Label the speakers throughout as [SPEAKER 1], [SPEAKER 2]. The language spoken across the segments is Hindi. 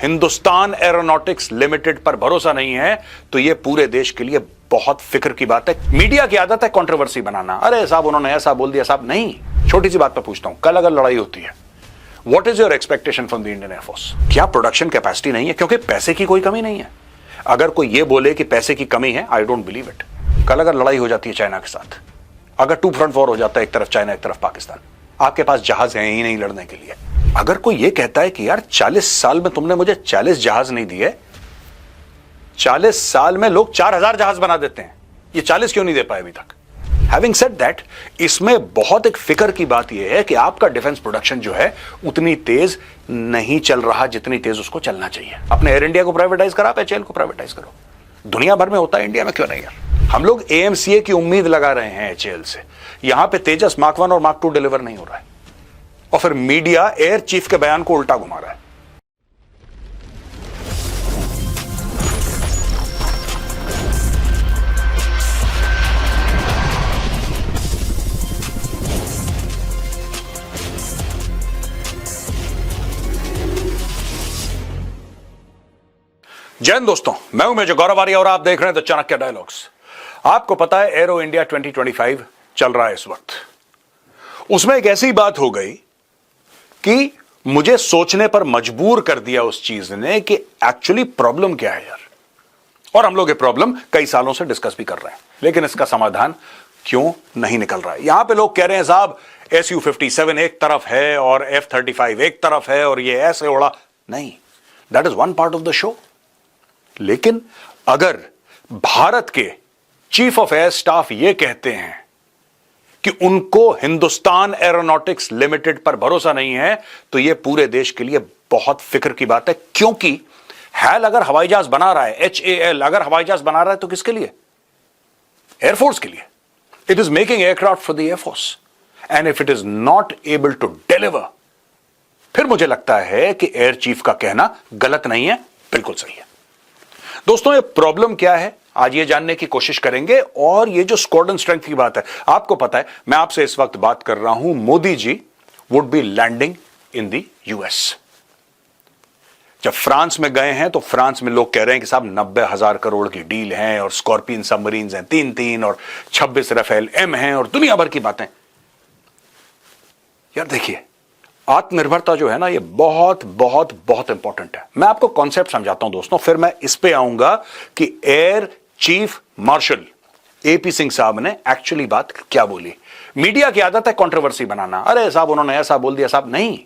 [SPEAKER 1] हिंदुस्तान एरोनॉटिक्स लिमिटेड पर भरोसा नहीं है तो यह पूरे देश के लिए बहुत फिक्र की बात है। मीडिया की आदत है कंट्रोवर्सी बनाना। अरे साहब उन्होंने ऐसा बोल दिया साहब। नहीं, छोटी सी बात पर पूछता हूं, कल अगर लड़ाई होती है, what is your expectation from the Indian air force? क्या प्रोडक्शन कैपेसिटी नहीं है? क्योंकि पैसे की कोई कमी नहीं है। अगर कोई यह बोले कि पैसे की कमी है, आई डोंट बिलीव इट। कल अगर लड़ाई हो जाती है चाइना के साथ, अगर 2 फ्रंट वॉर हो जाता है, एक तरफ चाइना एक तरफ पाकिस्तान, आपके पास जहाज है ही नहीं लड़ने के लिए। अगर कोई यह कहता है कि यार 40 साल में तुमने मुझे 40 जहाज नहीं दिए, 40 साल में लोग 4000 जहाज बना देते हैं, ये 40 क्यों नहीं दे पाए अभी तक? हैविंग सेड दैट, इसमें बहुत एक फिक्र की बात यह है कि आपका डिफेंस प्रोडक्शन जो है उतनी तेज नहीं चल रहा जितनी तेज उसको चलना चाहिए। अपने एयर इंडिया को प्राइवेटाइज करा, आप एचएएल को प्राइवेटाइज करो। दुनिया भर में होता है, इंडिया में क्यों नहीं यार? हम लोग एएमसीए की उम्मीद लगा रहे हैं एचएएल से। यहां पे तेजस मार्क 1 और मार्क 2 डिलीवर नहीं हो रहा है, और फिर मीडिया एयर चीफ के बयान को उल्टा घुमा रहा है। जय हिंद दोस्तों, मैं हूं मेजर गौरव आर्य और आप देख रहे हैं द चाणक्य डायलॉग्स। आपको पता है एरो इंडिया 2025 चल रहा है इस वक्त। उसमें एक ऐसी बात हो गई कि मुझे सोचने पर मजबूर कर दिया उस चीज ने कि एक्चुअली प्रॉब्लम क्या है यार। और हम लोग ये प्रॉब्लम कई सालों से डिस्कस भी कर रहे हैं, लेकिन इसका समाधान क्यों नहीं निकल रहा है। यहां पे लोग कह रहे हैं साहब Su-57 एक तरफ है और F-35 एक तरफ है और ये ऐसे उड़ा नहीं। That is one part of the show. लेकिन अगर भारत के चीफ ऑफ एयर स्टाफ यह कहते हैं कि उनको हिंदुस्तान एरोनॉटिक्स लिमिटेड पर भरोसा नहीं है तो यह पूरे देश के लिए बहुत फिक्र की बात है। क्योंकि हैल अगर हवाई जहाज बना रहा है, HAL अगर हवाई जहाज बना रहा है तो किसके लिए? एयरफोर्स के लिए। It is making aircraft for the air force and if it is not able to deliver, फिर मुझे लगता है कि एयर चीफ का कहना गलत नहीं है, बिल्कुल सही है। दोस्तों, ये प्रॉब्लम क्या है आज ये जानने की कोशिश करेंगे। और ये जो स्क्वाड्रन स्ट्रेंथ की बात है, आपको पता है मैं आपसे इस वक्त बात कर रहा हूं, Modi ji would be landing in the US। जब फ्रांस में गए हैं तो फ्रांस में लोग कह रहे हैं कि साहब 90,000 करोड़ की डील है और स्कॉर्पियन सबमरीन्स हैं 3 और 26 राफेल M हैं और दुनिया भर की बातें। यार देखिए, आत्मनिर्भरता जो है ना, ये बहुत बहुत बहुत इंपॉर्टेंट है। मैं आपको कॉन्सेप्ट समझाता हूं दोस्तों, फिर मैं इस पे आऊंगा कि air chief martial AP Singh साहब ने एक्चुअली बात क्या बोली। मीडिया की आदत है कंट्रोवर्सी बनाना। अरे साहब उन्होंने ऐसा बोल दिया साहब। नहीं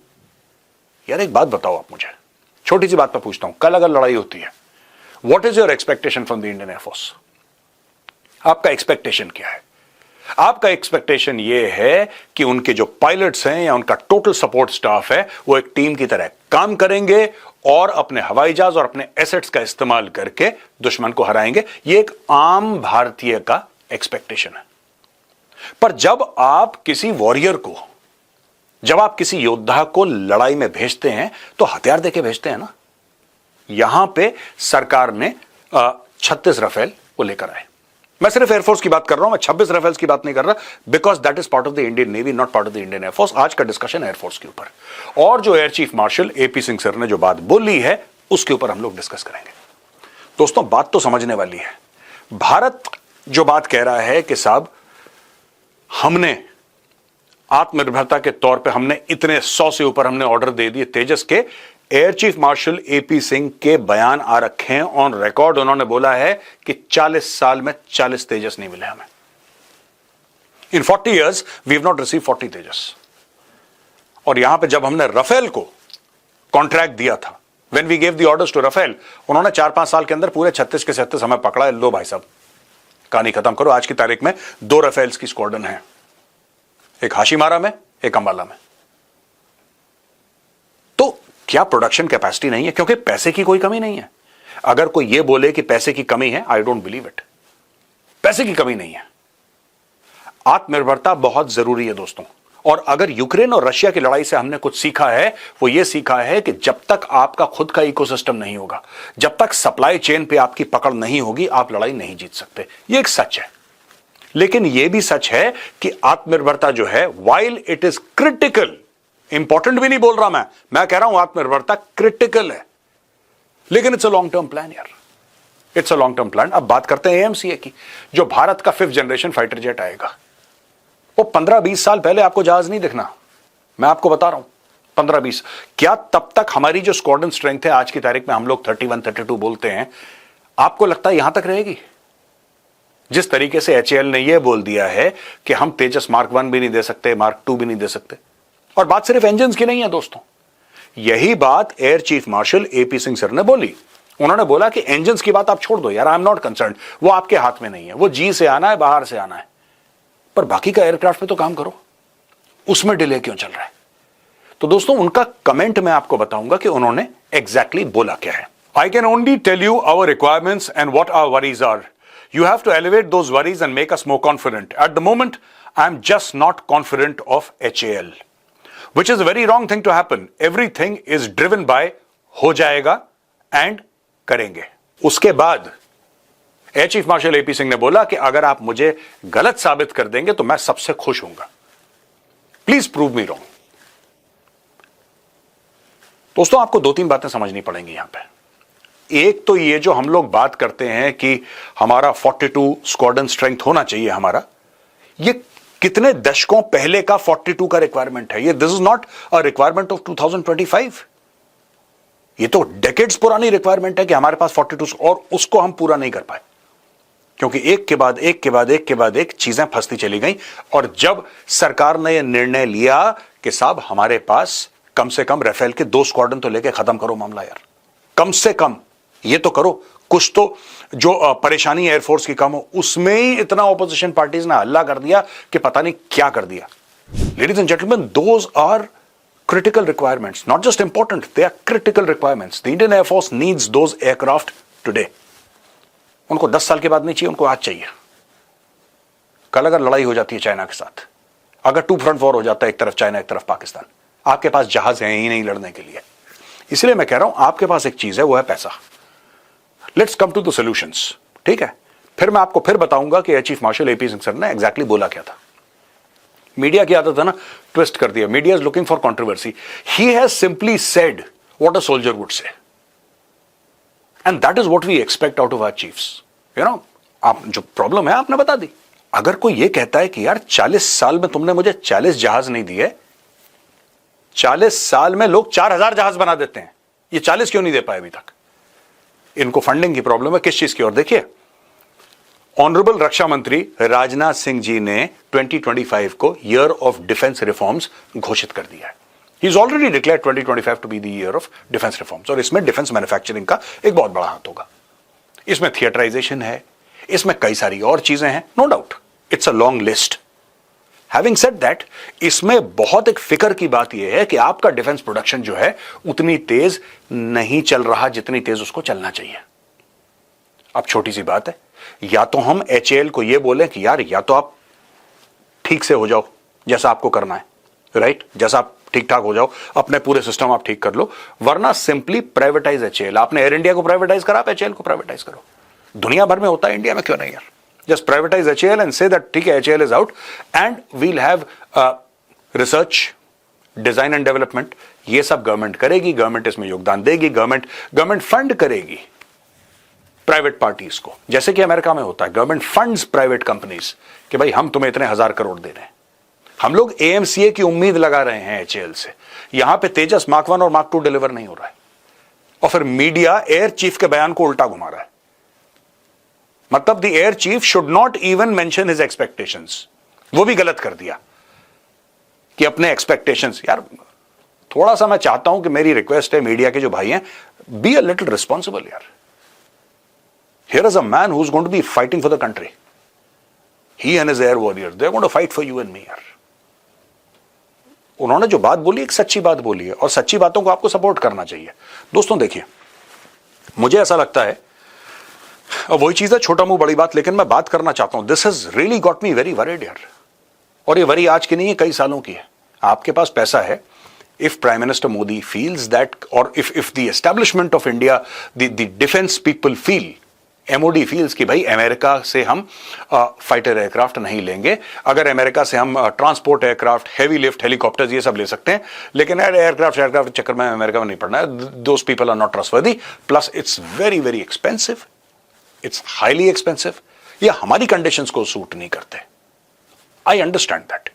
[SPEAKER 1] यार, एक बात बताओ आप मुझे, छोटी सी बात पर पूछता हूं, कल अगर लड़ाई होती है, what is your expectation from the Indian air force? आपका एक्सपेक्टेशन क्या है? आपका एक्सपेक्टेशन यह है कि उनके जो पायलट्स हैं या उनका टोटल सपोर्ट स्टाफ है वो एक टीम की तरह काम करेंगे और अपने हवाई जहाज और अपने एसेट्स का इस्तेमाल करके दुश्मन को हराएंगे। यह एक आम भारतीय का एक्सपेक्टेशन है। पर जब आप किसी वॉरियर को, जब आप किसी योद्धा को लड़ाई में भेजते हैं तो हथियार देके भेजते हैं ना। यहां पे सरकार ने 36 राफेल वो लेकर आए। मैं सिर्फ एयरफोर्स की बात कर रहा हूं, मैं 26 राफेल्स की बात नहीं कर रहा, because that is part of the Indian navy, not part of the Indian air force. आज का डिस्कशन एयरफोर्स के ऊपर, और जो air chief martial AP Singh sir ने जो बात बोली है उसके ऊपर हम लोग डिस्कस करेंगे। दोस्तों, बात तो समझने वाली है। भारत जो बात कह रहा है कि साहब हमने आत्मनिर्भरता के तौर पे हमने इतने 100 से ऊपर हमने ऑर्डर दे दिए तेजस के। Air chief martial AP Singh के बयान आ रखे हैं ऑन रिकॉर्ड। उन्होंने बोला है कि 40 साल में 40 तेजस नहीं मिले हमें। In 40 years we have not receive 40 Tejas. और यहां पे जब हमने राफेल को कॉन्ट्रैक्ट दिया था, when we gave the orders to Rafale, उन्होंने 4-5 साल के अंदर पूरे 36 के 37 हमें पकड़ा है। लो भाई साहब, कहानी खत्म करो। आज की तारीख में 2 राफेल्स की स्क्वाड्रन है, एक हाशिमारा में, एक अंबाला में। तो क्या प्रोडक्शन कैपेसिटी नहीं है? क्योंकि पैसे की कोई कमी नहीं है। अगर कोई यह बोले कि पैसे की कमी है, आई डोंट बिलीव इट। पैसे की कमी नहीं है। आत्मनिर्भरता बहुत जरूरी है दोस्तों। और अगर यूक्रेन और रशिया की लड़ाई से हमने कुछ सीखा है, वो ये सीखा है कि जब तक आपका खुद का इकोसिस्टम नहीं होगा, जब तक सप्लाई चेन पे आपकी पकड़ नहीं होगी, आप लड़ाई नहीं जीत सकते। ये एक सच है। लेकिन यह भी सच है कि आत्मनिर्भरता जो है, while it is critical, important भी नहीं बोल रहा मैं कह रहा हूं आत्मनिर्भरता क्रिटिकल है, लेकिन it's a long term plan यार, it's a long term plan. अब बात करते हैं एएमसीए की, जो भारत का 5th जनरेशन फाइटर जेट आएगा। वो 15-20 साल पहले आपको जहाज नहीं दिखना, मैं आपको बता रहा हूं। 15-20 क्या तब तक हमारी जो स्क्वाड्रन स्ट्रेंथ है आज की तारीख में, हम लोग 31-32 बोलते हैं, आपको लगता है यहां तक रहेगी? जिस तरीके से एचएएल ने यह बोल दिया है कि हम तेजस मार्क 1 भी नहीं दे सकते, मार्क 2 भी नहीं दे सकते। और बात सिर्फ इंजन की नहीं है दोस्तों, यही बात air chief marshal AP Singh sir ने बोली। उन्होंने बोला कि इंजन की बात आप छोड़ दो यार, आई एम नॉट कंसर्न, वो आपके हाथ में नहीं है, वो जी से आना है, बाहर से आना है, पर बाकी का एयरक्राफ्ट पे तो काम करो, उसमें डिले क्यों चल रहा है? तो दोस्तों उनका कमेंट मैं आपको बताऊंगा कि उन्होंने एग्जैक्टली बोला क्या है। I can only tell you our requirements and what our worries are. You have to elevate those worries and make us more confident. At the moment, I'm just not confident of HAL, which is a very wrong thing to happen. Everything is driven by हो जाएगा and करेंगे। उसके बाद air chief marshal AP Singh ने बोला कि अगर आप मुझे गलत साबित कर देंगे तो मैं सबसे खुश हूंगा। Please prove me wrong. दोस्तों आपको 2-3 बातें समझनी पड़ेंगी यहां पे। एक तो ये जो हम लोग बात करते हैं कि हमारा 42 स्क्वाड्रन स्ट्रेंथ होना चाहिए हमारा, ये कितने दशकों पहले का 42 का रिक्वायरमेंट है। ये this is not a requirement of 2025, ये तो डेकेड्स पुरानी रिक्वायरमेंट है कि हमारे पास 42, और उसको हम पूरा नहीं कर पाए क्योंकि एक के बाद एक के बाद एक के बाद एक चीजें फंसती चली गई। और जब सरकार ने यह निर्णय लिया कि साहब हमारे पास कम से कम राफेल के 2 स्क्वाड्रन तो लेके खत्म करो मामला यार, कम से कम ये तो करो, कुछ तो जो परेशानी एयरफोर्स की कम हो, उसमें ही इतना ऑपोजिशन पार्टीज ने हल्ला कर दिया कि पता नहीं क्या कर दिया। Ladies and gentleman, those are critical requirements, not just important, they are critical requirements. The Indian Air Force needs those aircraft today. उनको 10 साल के बाद नहीं चाहिए, उनको आज चाहिए। कल अगर लड़ाई हो जाती है चाइना के साथ, अगर 2 फ्रंट वॉर हो जाता है, एक तरफ चाइना एक तरफ पाकिस्तान, आपके पास जहाज है ही नहीं लड़ने के लिए। इसलिए मैं कह रहा हूं आपके पास एक चीज है, वो है पैसा। Let's come to the solutions, ठीक है? फिर मैं आपको फिर बताऊंगा कि air chief marshal AP Singh sir ने एग्जैक्टली बोला क्या था। मीडिया की आदत है ना, ट्विस्ट कर दिया। Media is looking for controversy. He has simply said what a soldier would say, and that is what we expect out of our chiefs. You know, आप जो प्रॉब्लम है आपने बता दी। अगर कोई ये कहता है कि यार 40 साल में तुमने मुझे 40 जहाज नहीं दिए, 40 साल में लोग 4000 जहाज बना देते हैं, ये 40 क्यों नहीं दे पाए अभी तक? इनको फंडिंग की प्रॉब्लम है। किस चीज की? और देखिए, ऑनरेबल रक्षा मंत्री राजनाथ सिंह जी ने 2025 को ईयर ऑफ डिफेंस रिफॉर्म्स घोषित कर दिया है। He is already declared 2025 to be the year of defence reforms, और इसमें डिफेंस मैन्युफैक्चरिंग का एक बहुत बड़ा हाथ होगा। इसमें थिएटराइजेशन है, इसमें कई सारी और चीजें हैं, no doubt, it's a long list. Having said that, इसमें बहुत एक फिक्र की बात यह है कि आपका डिफेंस प्रोडक्शन जो है उतनी तेज नहीं चल रहा जितनी तेज उसको चलना चाहिए। अब छोटी सी बात है, या तो हम एचएएल को यह बोलें कि यार या तो आप ठीक से हो जाओ जैसा आपको करना है, राइट, जैसा आप ठीक ठाक हो जाओ, अपने पूरे सिस्टम आप ठीक कर लो, वरना सिंपली प्राइवेटाइज एचएएल। आपने एयर इंडिया को प्राइवेटाइज करा, आप एचएएल को प्राइवेटाइज करो। दुनिया भर में होता है, इंडिया में क्यों नहीं यार? Just privatise HAL and say that ठीक है, HAL is out and we'll have research, design and development, ये सब गवर्नमेंट करेगी, गवर्नमेंट इसमें योगदान देगी, गवर्नमेंट फंड करेगी प्राइवेट पार्टीज को, जैसे कि अमेरिका में होता है, गवर्नमेंट फंड्स प्राइवेट कंपनीज कि भाई हम तुम्हें इतने 1000 करोड़ दे रहे हैं। हम लोग एएमसीए की उम्मीद लगा रहे हैं एचएएल से, यहां पे तेजस मार्क 1 और मार्क 2 डिलीवर नहीं हो रहा है, और फिर मीडिया एयर चीफ के बयान को उल्टा घुमा रहा है। मतलब the air chief should not even mention his expectations, वो भी गलत कर दिया कि अपने एक्सपेक्टेशंस। यार थोड़ा सा मैं चाहता हूं कि मेरी रिक्वेस्ट है मीडिया के जो भाई हैं, बी अ लिटिल रिस्पॉन्सिबल यार। Here is a man who's going to be fighting for the country. He and his air warriors, they're going to fight for you and me यार। उन्होंने जो बात बोली एक सच्ची बात बोली है, और सच्ची बातों को आपको सपोर्ट करना चाहिए। दोस्तों देखिए, मुझे ऐसा लगता है, वही चीज है, छोटा मुंह बड़ी बात, लेकिन मैं बात करना चाहता हूं। This has really got me very worried यार, और ये वरी आज की नहीं है, कई सालों की है। आपके पास पैसा है, if Prime Minister Modi feels that, or if the establishment of India, the defense people feel MoD feels कि भाई अमेरिका से हम फाइटर एयरक्राफ्ट नहीं लेंगे, अगर अमेरिका से हम transport aircraft, heavy lift helicopters ये सब ले सकते हैं, लेकिन एयरक्राफ्ट के चक्कर में अमेरिका में नहीं पड़ना है. Those people are not trustworthy, plus it's very very expensive, it's highly expensive. ये हमारी कंडीशंस को सूट नहीं करते. I understand that.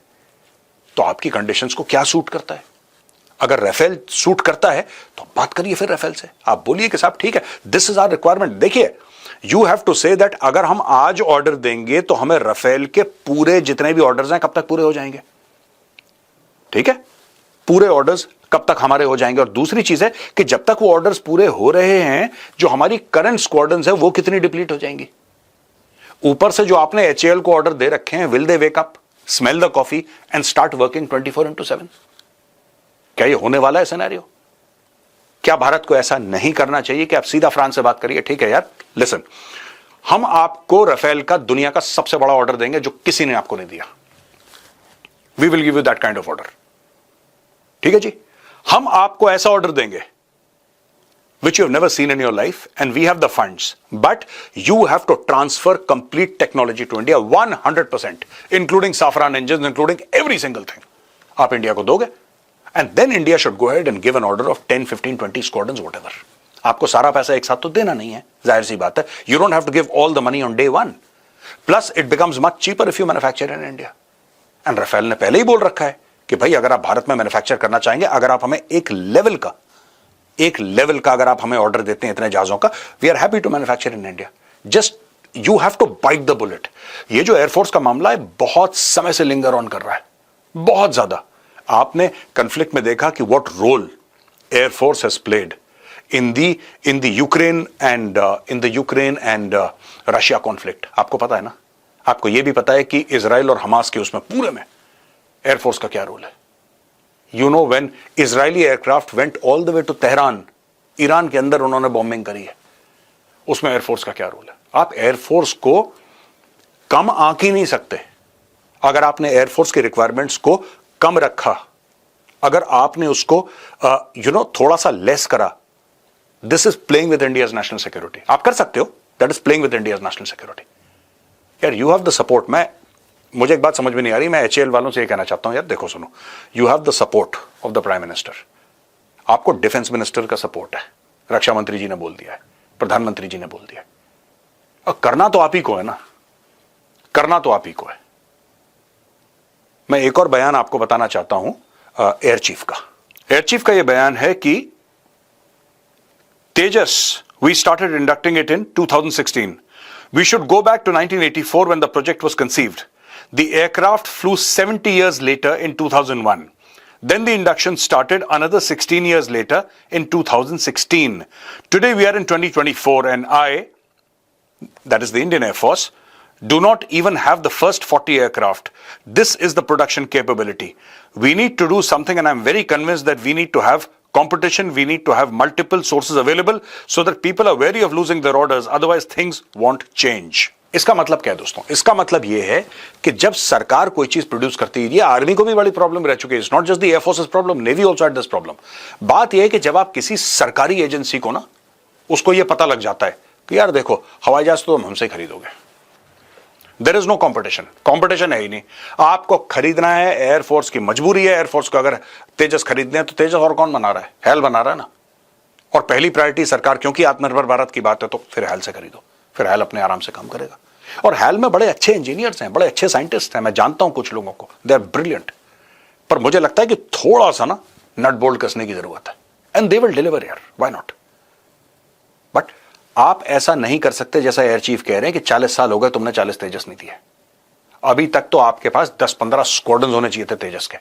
[SPEAKER 1] तो आपकी कंडीशंस को क्या सूट करता है? अगर राफेल सूट करता है तो बात करिए फिर राफेल से. आप बोलिए कि साहब ठीक है, दिस इज आवर रिक्वायरमेंट. देखिए, you have to say that अगर हम आज ऑर्डर देंगे तो हमें राफेल के पूरे जितने भी ऑर्डर्स हैं कब तक पूरे हो जाएंगे. ठीक है, पूरे ऑर्डर्स कब तक हमारे हो जाएंगे. और दूसरी चीज है कि जब तक वो ऑर्डर्स पूरे हो रहे हैं, जो हमारी करंट स्क्वाड्रन्स है वो कितनी डिप्लीट हो जाएंगी. ऊपर से जो आपने एचएएल को ऑर्डर दे रखे हैं, will they wake up, smell the coffee and start working 24/7? क्या ये होने वाला है सिनेरियो? क्या भारत को ऐसा नहीं करना चाहिए कि आप सीधा फ्रांस से बात करिए, ठीक है यार, लिसन, हम आपको राफेल का दुनिया का सबसे बड़ा ऑर्डर देंगे जो किसी ने आपको नहीं दिया. We will give you that kind of order. ठीक है जी, हम आपको ऐसा ऑर्डर देंगे which you have never seen in your life, and we have the funds, but you have to transfer complete technology to India 100%, including Safran engines, including every single thing. आप इंडिया को दोगे, and then India should go ahead and give an order of 10, 15, 20 squadrons, whatever. आपको सारा पैसा एक साथ तो देना नहीं है, जाहिर सी बात है. You don't have to give all the money on day one. Plus, it becomes much cheaper if you manufacture in India. And Rafael ने पहले ही बोल रखा है कि भाई अगर आप भारत में मैन्युफैक्चर करना चाहेंगे, अगर आप हमें एक लेवल का अगर आप हमें ऑर्डर देते हैं इतने जहाजों का, we are happy to manufacture in India. Just you have to bite the bullet. ये जो एयरफोर्स का मामला है बहुत समय से लिंगर ऑन कर रहा है, बहुत ज्यादा. आपने कन्फ्लिक्ट में देखा कि what role air force has played in the Ukraine and Russia conflict. आपको पता है ना, आपको यह भी पता है कि इजराइल और हमास के उसमें पूरे में एयरफोर्स का क्या रोल है. You know, when Israeli aircraft went all the way to Tehran, Iran के अंदर उन्होंने बॉम्बिंग करी है, उसमें एयरफोर्स का क्या रोल है. आप एयरफोर्स को कम आंक ही नहीं सकते. अगर आपने एयरफोर्स की रिक्वायरमेंट्स को कम रखा, अगर आपने उसको थोड़ा सा लेस करा, this is playing with India's national security. आप कर सकते हो, that is playing with India's national security. यार, यू हैव द सपोर्ट. मुझे एक बात समझ में नहीं आ रही, मैं एचएएल वालों से ये कहना चाहता हूं, यार देखो सुनो, you have the support of the prime minister. आपको डिफेंस मिनिस्टर का सपोर्ट है, रक्षा मंत्री जी ने बोल दिया है, प्रधानमंत्री जी ने बोल दिया है, और करना तो आप ही को है ना, करना तो आप ही को है. मैं एक और बयान आपको बताना चाहता हूं एयर चीफ का. एयर चीफ का यह बयान है कि Tejas, we started inducting it in 2016. We should go back to 1984 when the project was conceived. The aircraft flew 70 years later in 2001. Then the induction started another 16 years later in 2016. Today we are in 2024 and that is the Indian Air Force, do not even have the first 40 aircraft. This is the production capability. We need to do something, and I'm very convinced that we need to have competition, we need to have multiple sources available so that people are wary of losing their orders, otherwise things won't change. इसका मतलब क्या है दोस्तों? इसका मतलब यह है कि जब सरकार कोई चीज प्रोड्यूस करती है, ये आर्मी को भी बड़ी प्रॉब्लम रह चुकी है. It's not just the air force problem, navy also had this problem. बात यह है कि जब आप किसी सरकारी एजेंसी को ना, उसको यह पता लग जाता है कि यार देखो, हवाई जहाज तो तुम हमसे खरीदोगे, there is no competition. Competition है ही नहीं, आपको खरीदना है, एयरफोर्स की मजबूरी है. एयरफोर्स को अगर तेजस खरीदने हैं तो तेजस और कौन बना रहा है? हेल बना रहा है ना. और पहली प्रायोरिटी सरकार, क्योंकि आत्मनिर्भर भारत की बात है, तो फिर हेल से खरीदो, फिर हेल अपने आराम से काम करेगा. और हेल में बड़े अच्छे इंजीनियर्स हैं, बड़े अच्छे साइंटिस्ट हैं, मैं जानता हूं कुछ लोगों को, दे आर ब्रिलियंट. पर मुझे लगता है कि थोड़ा सा ना नट बोल्ट कसने की जरूरत है, एंड दे विल डिलीवर यार, व्हाई नॉट. बट आप ऐसा नहीं कर सकते जैसा एयर चीफ कह रहे हैं कि 40 साल हो गए, तुमने 40 तेजस नहीं दिए. अभी तक तो आपके पास 10-15 स्क्वाड्रन्स होने चाहिए थे तेजस के.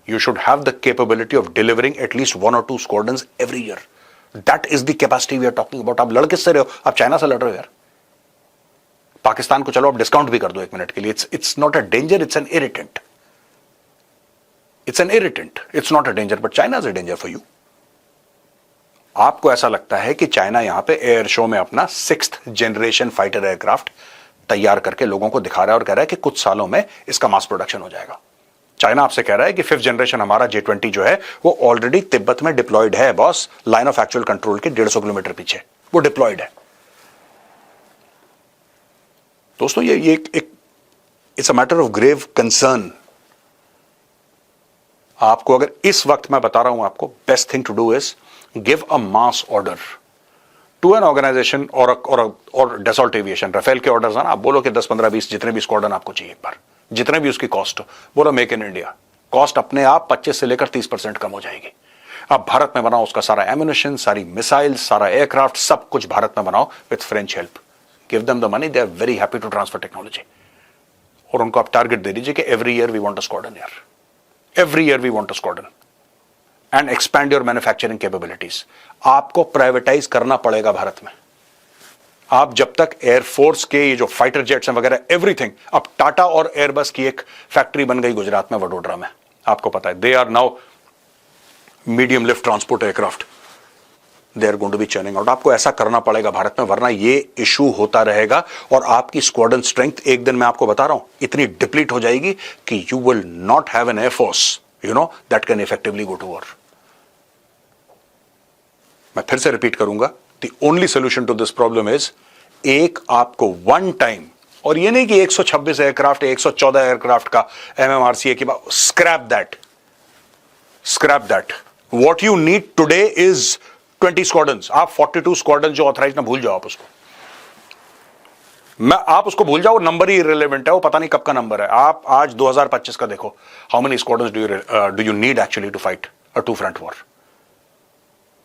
[SPEAKER 1] You should have the capability of delivering at least 1 or 2 squadrons every year. That is the capacity we are talking about. आप लड़ किससे रहे हो? आप चाइना से लड़ रहे हो यार. पाकिस्तान को चलो आप डिस्काउंट भी कर दो 1 मिनट के लिए. It's not a danger, it's an irritant. It's an irritant, it's not a danger, but China is a danger for you. आपको ऐसा लगता है कि चाइना यहां पे एयर शो में अपना 6th जनरेशन फाइटर एयरक्राफ्ट तैयार करके लोगों को दिखा रहा है और कह रहा है कि कुछ सालों में इसका मास प्रोडक्शन हो जाएगा. चाइना आपसे कह रहा है कि 5th जनरेशन हमारा J-20 जो है वो ऑलरेडी तिब्बत में डिप्लॉयड है boss, line of actual control के 150 किलोमीटर पीछे वो डिप्लॉयड है. दोस्तों ये एक it's a matter of grave concern. आपको अगर इस वक्त मैं बता रहा हूं, आपको best thing to do is give a mass order to an organisation और डसॉल्ट एविएशन। राफेल के ऑर्डर्स है ना, आप बोलो कि 10 15 20 जितने भी स्क्वाड्रन आपको चाहिए, एक बार जितने भी उसकी कॉस्ट हो, बोलो मेक इन इंडिया। कॉस्ट अपने आप 25 से लेकर 30% कम हो जाएगी। आप भारत में बनाओ उसका सारा एम्यूनिशन, सारी मिसाइल्स, सारा एयरक्राफ्ट, सब कुछ भारत में बनाओ with French help. Give them the money, they are very happy to transfer technology. और उनको आप टारगेट दे दीजिए कि every year we want a squadron यार, every year we want a squadron and expand your manufacturing capabilities. आपको प्राइवेटाइज करना पड़ेगा भारत में। आप जब तक एयरफोर्स के ये जो फाइटर जेट्स हैं वगैरह एवरीथिंग, अब टाटा और एयरबस की एक फैक्ट्री बन गई गुजरात में, वडोदरा में, आपको पता है। They are now medium lift transport aircraft, they are going to be churning out. आपको ऐसा करना पड़ेगा भारत में, वरना ये इशू होता रहेगा और आपकी स्क्वाड्रन स्ट्रेंथ एक दिन मैं आपको बता रहा हूं इतनी डिप्लीट हो जाएगी कि you will not have an air force that can effectively go to war. मैं फिर से रिपीट करूंगा, the only solution to this problem is एक आपको वन टाइम, और ये नहीं कि 126 एयरक्राफ्ट 114 एयरक्राफ्ट का एमएमआरसीए की बात, scrap that. What you need today is 20 squadrons. आप 42 स्क्वाड्रन जो ऑथराइज ना भूल जाओ, आप उसको आप उसको भूल जाओ, नंबर ही इररिलेवेंट है, वो पता नहीं कब का नंबर है। आप आज 2025 का देखो, how many squadrons do you need actually to fight a two front war.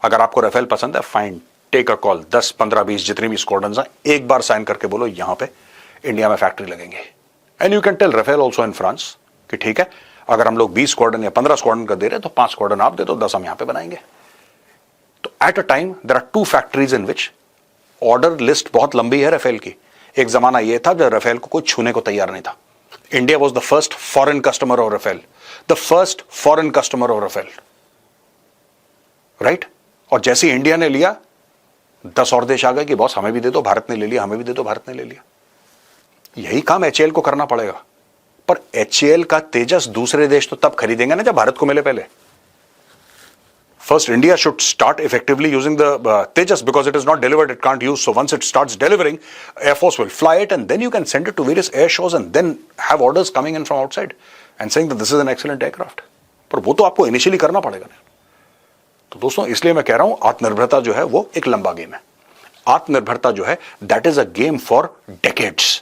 [SPEAKER 1] अगर आपको राफेल पसंद है, फाइन, टेक अ कॉल, 10 15 20 जितनी भी स्क्वाड्रन्स हैं, एक बार साइन करके बोलो यहां पे इंडिया में फैक्ट्री लगेंगे। And you can tell Rafale also in France कि ठीक है, अगर हम लोग 20 स्क्वाड्रन या 15 स्क्वाड्रन का दे रहे हैं तो 5 स्क्वाड्रन आप दे दो, 10 हम यहां पे बनाएंगे। तो at a time there are 2 factories in which order list बहुत लंबी है राफेल की। एक जमाना यह था जब राफेल को कोई छूने को तैयार नहीं था। India was the first foreign customer of Rafale, the first foreign customer of Rafale, right. और जैसे इंडिया ने लिया, 10 और देश आ गए कि बॉस हमें भी दे दो, भारत ने ले लिया, हमें भी दे दो, भारत ने ले लिया। यही काम एचएएल को करना पड़ेगा। पर एचएएल का तेजस दूसरे देश तो तब खरीदेंगे ना जब भारत को मिले पहले। First, India should start effectively using the Tejas because it is not delivered, it can't use. So once it starts delivering, Air Force will fly it and then you can send it to various air shows and then have orders coming in from outside and saying that this is an excellent aircraft. पर वो तो आपको इनिशियली करना पड़ेगा ना। तो दोस्तों इसलिए मैं कह रहा हूं, आत्मनिर्भरता जो है वो एक लंबा गेम है। आत्मनिर्भरता जो है that is a game for decades.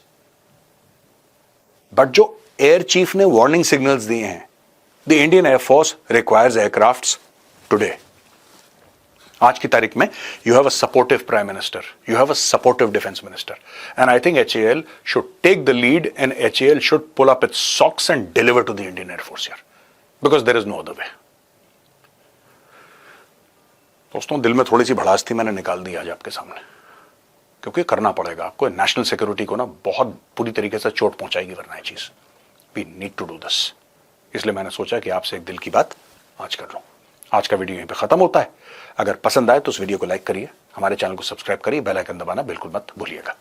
[SPEAKER 1] But जो एयर चीफ ने वार्निंग सिग्नल्स दिए हैं, the Indian air force requires aircrafts today. आज की तारीख में you have a supportive prime minister, you have a supportive defence minister, and I think HAL should take the lead and HAL should pull up its socks and deliver to the Indian air force here, because there is no other way. दोस्तों दिल में थोड़ी सी भड़ास थी, मैंने निकाल दी आज आपके सामने, क्योंकि करना पड़ेगा आपको। नेशनल सिक्योरिटी को ना बहुत बुरी तरीके से चोट पहुंचाएगी वरना ये चीज। We need to do this. इसलिए मैंने सोचा कि आपसे एक दिल की बात आज कर लूं। आज का वीडियो यहीं पे खत्म होता है। अगर पसंद आए तो इस वीडियो को लाइक करिए, हमारे चैनल को सब्सक्राइब करिए, बेल आइकन दबाना बिल्कुल मत भूलिएगा।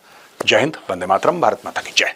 [SPEAKER 1] जय हिंद, वंदे मातरम, भारत माता की जय।